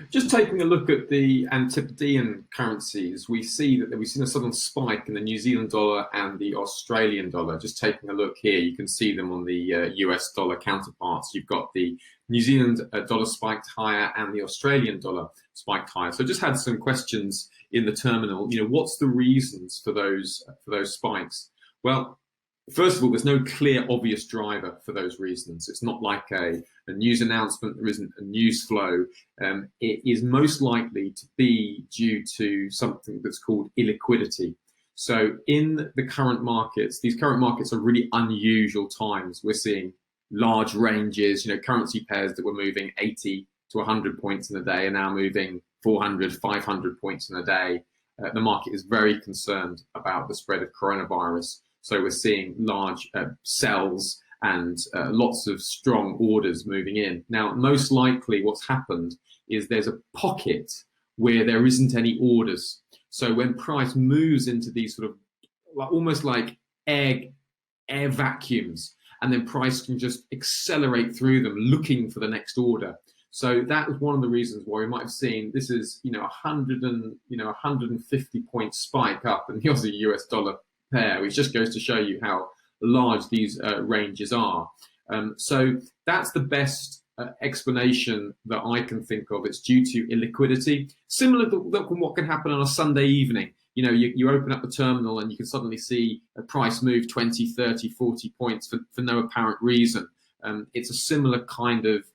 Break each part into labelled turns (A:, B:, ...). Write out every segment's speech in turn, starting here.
A: Just taking a look at the Antipodean currencies, we see that we've seen a sudden spike in the New Zealand dollar and the Australian dollar. Just taking a look here, you can see them on the US dollar counterparts. You've got the New Zealand dollar spiked higher and the Australian dollar spiked higher. So I just had some questions in the terminal. What's the reasons for those spikes? Well, first of all, there's no clear, obvious driver for those reasons. It's not like a news announcement. There isn't a news flow. It is most likely to be due to something that's called illiquidity. So in the current markets, these current markets are really unusual times. We're seeing large ranges, currency pairs that were moving 80 to 100 points in a day are now moving 400, 500 points in a day. The market is very concerned about the spread of coronavirus. So we're seeing large sells and lots of strong orders moving in. Now, most likely what's happened is there's a pocket where there isn't any orders. So when price moves into these sort of almost like air vacuums, and then price can just accelerate through them looking for the next order. So that was one of the reasons why we might have seen this is 150 point spike up in the Aussie US dollar pair, which just goes to show you how large these ranges are. So that's the best explanation that I can think of. It's due to illiquidity, similar to what can happen on a Sunday evening. You open up the terminal and you can suddenly see a price move 20, 30, 40 points for no apparent reason. It's a similar kind of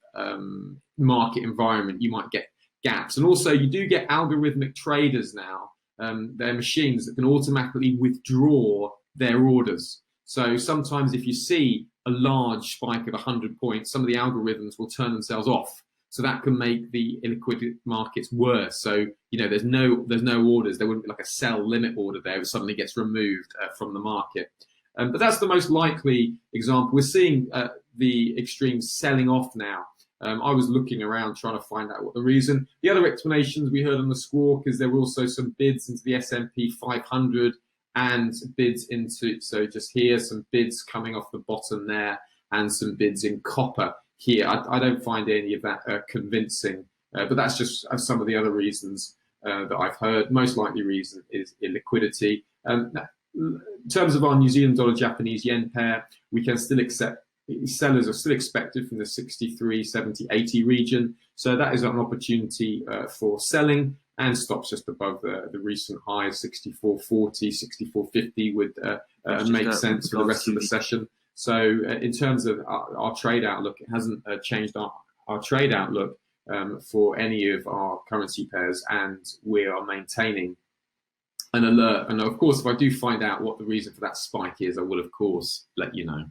A: market environment. You might get gaps. And also you do get algorithmic traders now. They're machines that can automatically withdraw their orders. So sometimes if you see a large spike of 100 points, some of the algorithms will turn themselves off. So that can make the illiquid markets worse. So, there's no orders. There wouldn't be like a sell limit order there if suddenly gets removed from the market. But that's the most likely example. We're seeing the extreme selling off now. I was looking around trying to find out what the reason. The other explanations we heard on the squawk is there were also some bids into the S&P 500 and bids into, so just here, some bids coming off the bottom there and some bids in copper here. I don't find any of that convincing, but that's just some of the other reasons that I've heard. Most likely reason is illiquidity. In terms of our New Zealand dollar Japanese yen pair, we can still accept sellers are still expected from the 63, 70, 80 region. So that is an opportunity for selling, and stops just above the recent highs, 64.40, 64.50 would make sense for the rest of the session. So in terms of our trade outlook, it hasn't changed our trade outlook for any of our currency pairs, and we are maintaining an alert. And of course, if I do find out what the reason for that spike is, I will of course let you know.